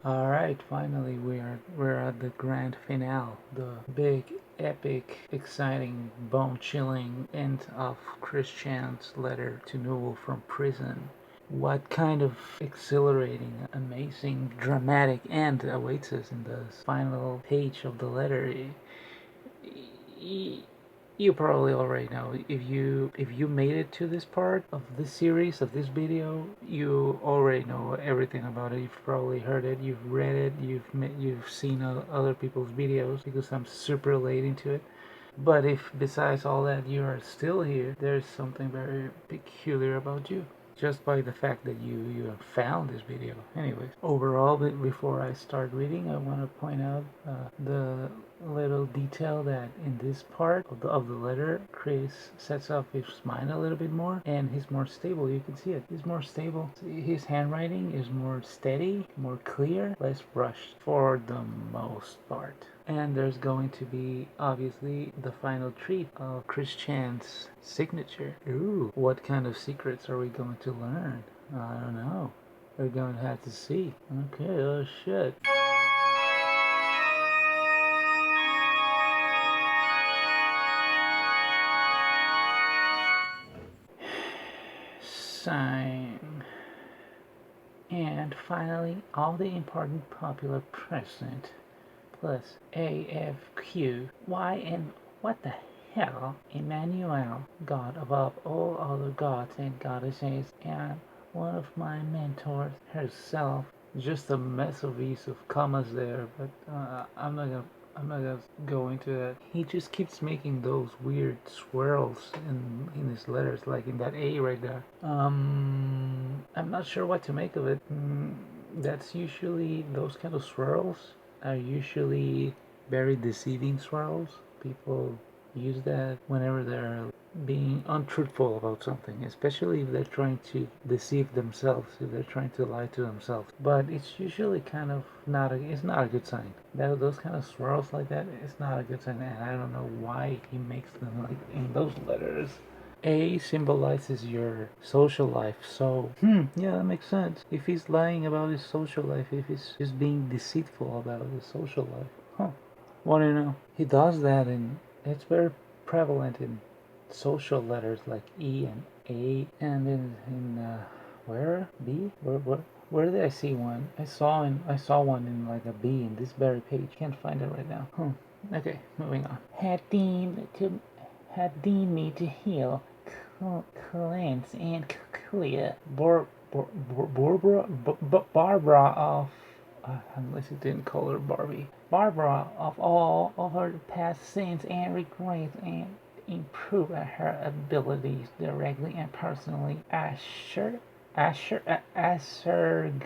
Alright, finally we're at the grand finale, the big, epic, exciting, bone-chilling end of Christian's letter to Newell from prison. What kind of exhilarating, amazing, dramatic end awaits us in the final page of the letter? You probably already know. If you made it to this part of this series, of this video, you already know everything about it. You've probably heard it, you've read it, you've seen other people's videos, because I'm super late into it. But if besides all that you are still here, there's something very peculiar about you, just by the fact that you have found this video. Anyways, overall, before I start reading, I want to point out the little detail that in this part of the letter, Chris sets up his mind a little bit more, and he's more stable. You can see it. He's more stable. His handwriting is more steady, more clear, less rushed for the most part. And there's going to be, obviously, the final treat of Christian's signature. Ooh, what kind of secrets are we going to learn? I don't know. We're going to have to see. Okay, oh shit. Sign. And finally, all the important popular present plus AFQ. Why and what the hell? Emmanuel, God above all other gods and goddesses, and one of my mentors herself. Just a mess of use of commas there, but I'm not gonna go into that. He just keeps making those weird swirls in his letters, like in that A right there. I'm not sure what to make of it. That's usually, those kind of swirls are usually very deceiving swirls. People use that whenever they're being untruthful about something, especially if they're trying to deceive themselves, if they're trying to lie to themselves. But it's usually kind of it's not a good sign. Those kind of swirls like that, it's not a good sign, and I don't know why he makes them like in those letters. A symbolizes your social life, so yeah, that makes sense. If he's lying about his social life, if he's just being deceitful about his social life, what do you know? He does that, and it's very prevalent in social letters like E and A, and then in where B? Where did I see one? I saw one in like a B in this very page. Can't find it right now. Okay, moving on. Had deemed me to heal, cleanse, and clear. Barbara of unless it didn't call her Barbie. Barbara of all of her past sins and regrets, and improve her abilities directly and personally. Asher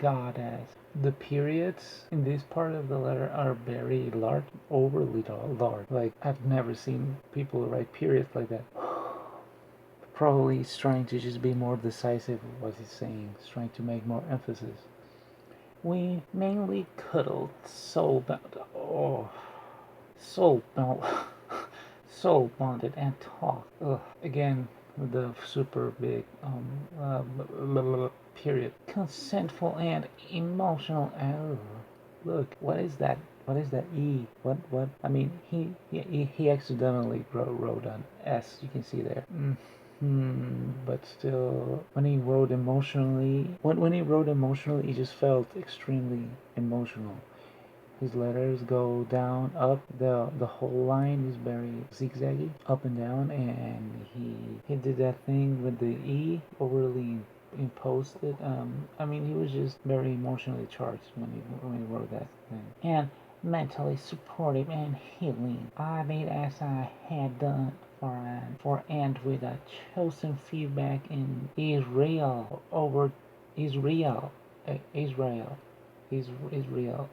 Goddess. The periods in this part of the letter are very large, overly large. Like, I've never seen people write periods like that. Probably he's trying to just be more decisive with what he's saying. He's trying to make more emphasis. We mainly cuddled, soul bound, soul bonded, and talked. Again, the super big period. Consentful and emotional. Oh, look, what is that? What is that E? What? I mean, he accidentally wrote an S. You can see there. But still, when he wrote emotionally, he just felt extremely emotional. His letters go down, up. The whole line is very zigzaggy, up and down, and he did that thing with the E, overly imposed it. I mean, he was just very emotionally charged when he wrote that thing. And mentally supportive and healing. I did as I had done and with a chosen feedback in Israel over Israel, Israel, Israel.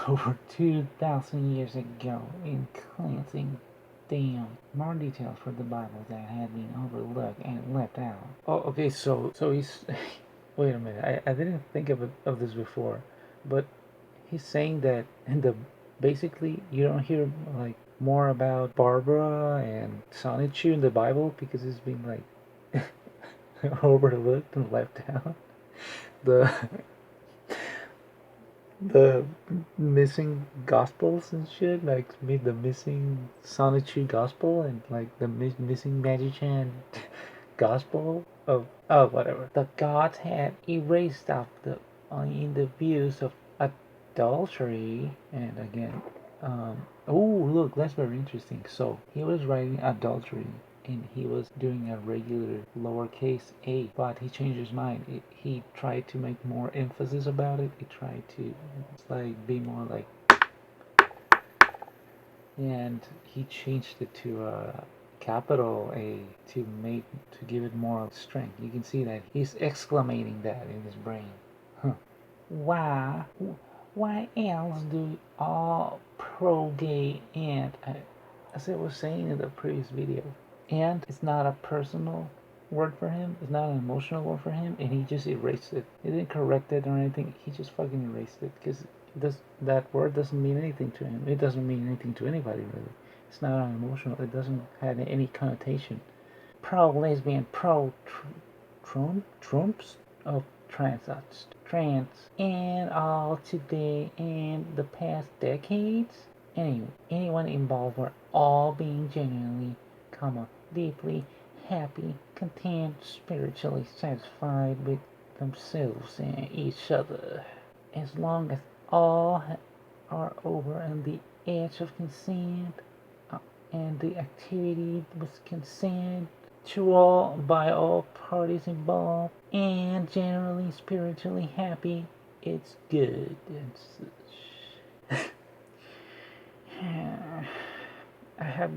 Over 2,000 years ago, in cleansing them more details for the Bible that had been overlooked and left out. Oh, okay. So he's. Wait a minute. I didn't think of this before, but he's saying that in the basically you don't hear like more about Barbara and Sonichu in the Bible because it's been like overlooked and left out. The the missing gospels and shit, like the missing Sonichu gospel and like the missing Magichan gospel of whatever. The gods had erased off the in the views of adultery, and again, oh look, that's very interesting. So he was writing adultery and he was doing a regular lowercase a, but he changed his mind. He tried to make more emphasis about it. He tried to like be more like, and he changed it to a capital A to give it more strength. You can see that he's exclamating that in his brain. Huh. Why? Why else do all pro-gay and as I was saying in the previous video, and it's not a personal word for him. It's not an emotional word for him, and he just erased it. He didn't correct it or anything. He just fucking erased it because that word doesn't mean anything to him. It doesn't mean anything to anybody really. It's not an emotional. It doesn't have any connotation. Pro lesbian, pro trumps of trans and all today and the past decades. Anyway, anyone involved were all being genuinely, deeply happy, content, spiritually satisfied with themselves and each other. As long as all are over and the edge of consent, and the activity was consent to all by all parties involved, and generally spiritually happy, it's good and such. I have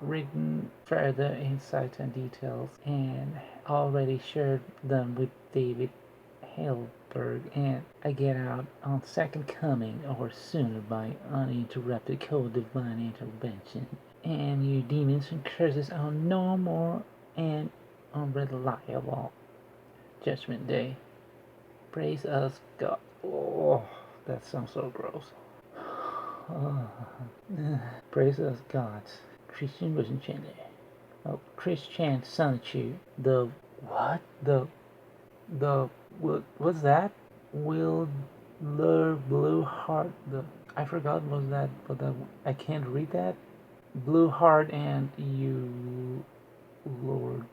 written further insights and details and already shared them with David Hellberg, and I get out on Second Coming or sooner by uninterrupted co-divine intervention. And your demons and curses are no more and unreliable. Judgment Day. Praise us, God. Oh, that sounds so gross. Praise us, God. Christian was enchanted. Oh, Christian Sonichu. The what? What's that? Will blue heart. The I forgot was that, but I can't read that. Blue heart and you, Lord.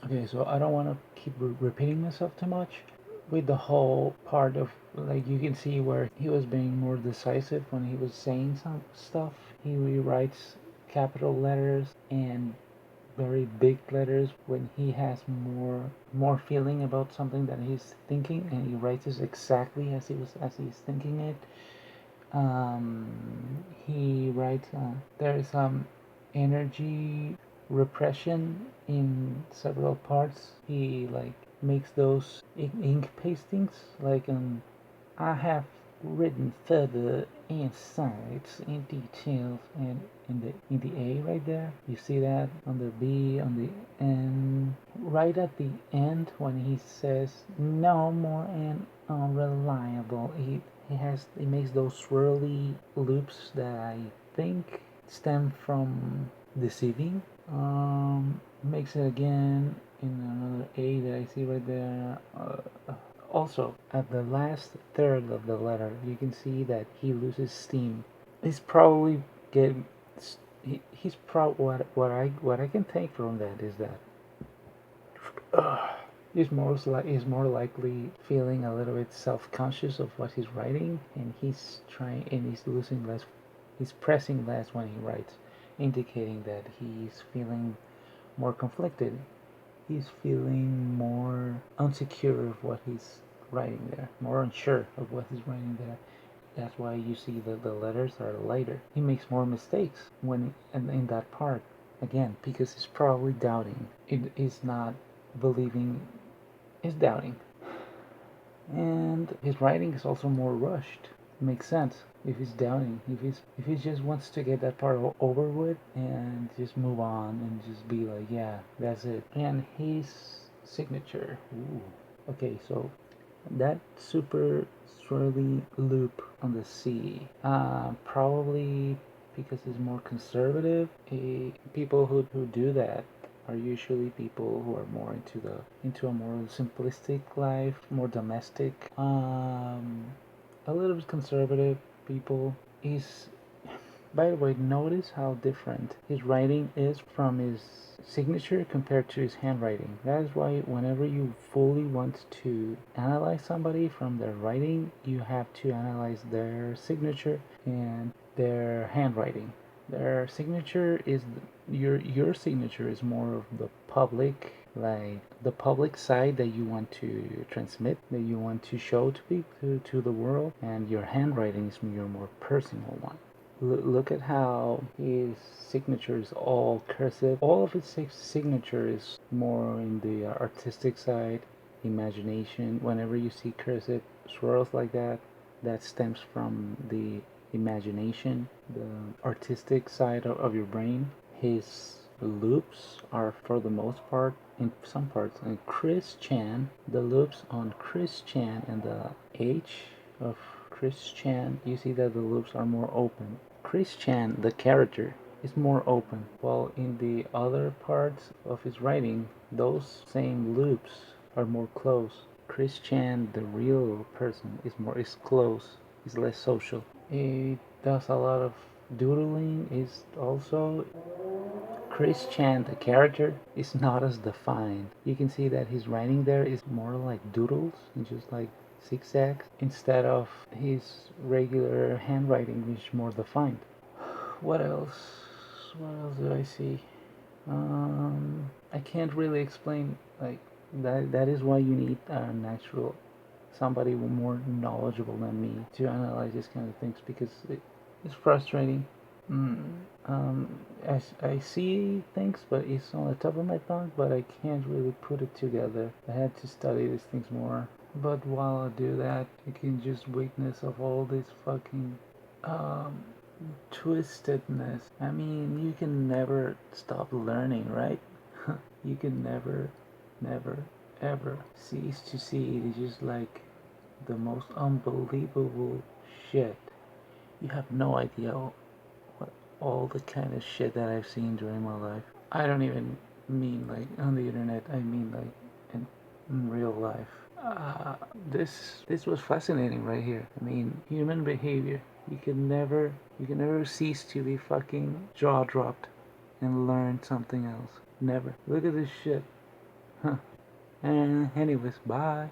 Okay, so I don't want to keep repeating myself too much. With the whole part of like you can see where he was being more decisive when he was saying some stuff. He rewrites capital letters and very big letters when he has more feeling about something that he's thinking, and he writes it exactly as he's thinking it. He writes there is some energy repression in several parts. He like makes those ink pastings like I have written further insights in details and in the A right there. You see that on the B on the N right at the end when he says no more and unreliable. He makes those swirly loops that I think stem from deceiving. Makes it again in another A that I see right there. Also, at the last third of the letter, you can see that he loses steam. He's probably getting. He's what I can take from that is that he's more likely feeling a little bit self-conscious of what he's writing, and he's losing less. He's pressing less when he writes, indicating that he's feeling more conflicted. He's feeling more unsecure of what he's writing there, more unsure of what he's writing there. That's why you see that the letters are lighter. He makes more mistakes when in that part again because he's probably doubting. It is not believing. He's doubting, and his writing is also more rushed. It makes sense if he's doubting. If he just wants to get that part over with and just move on and just be like, yeah, that's it. And his signature. Ooh. Okay, so that super swirly loop on the C, probably because it's more conservative. People who do that are usually people who are more into a more simplistic life, more domestic. a little bit conservative people. He's, by the way, notice how different his writing is from his signature compared to his handwriting. That is why whenever you fully want to analyze somebody from their writing, you have to analyze their signature and their handwriting. Their signature is your signature is more of the public, like the public side that you want to transmit, that you want to show to people, to the world, and your handwriting is your more personal one. Look at how his signature is all cursive. All of his signature is more in the artistic side, imagination. Whenever you see cursive swirls like that, that stems from the imagination, the artistic side of your brain. His loops are, for the most part, in some parts, in Chris Chan, the loops on Chris Chan and the H of Chris Chan, you see that the loops are more open. Chris Chan, the character, is more open, while in the other parts of his writing, those same loops are more close. Chris Chan, the real person, is close, is less social. He does a lot of doodling. Is also Chris Chan, the character, is not as defined. You can see that his writing there is more like doodles and just like zigzags instead of his regular handwriting, which is more defined. What else? What else do I see? I can't really explain like that. That is why you need a natural somebody more knowledgeable than me to analyze these kind of things because it's frustrating. Mm. I see things, but it's on the top of my tongue, but I can't really put it together. I had to study these things more. But while I do that, you can just witness of all this fucking um, twistedness. I mean, you can never stop learning, right? You can never, ever cease to see it. It's just like the most unbelievable shit. You have no idea what all the kind of shit that I've seen during my life. I don't even mean like on the internet. I mean like in real life. Uh, this was fascinating right here. I mean, human behavior. You can never cease to be fucking jaw dropped and learn something else. Never. Look at this shit. Huh. And anyways, bye.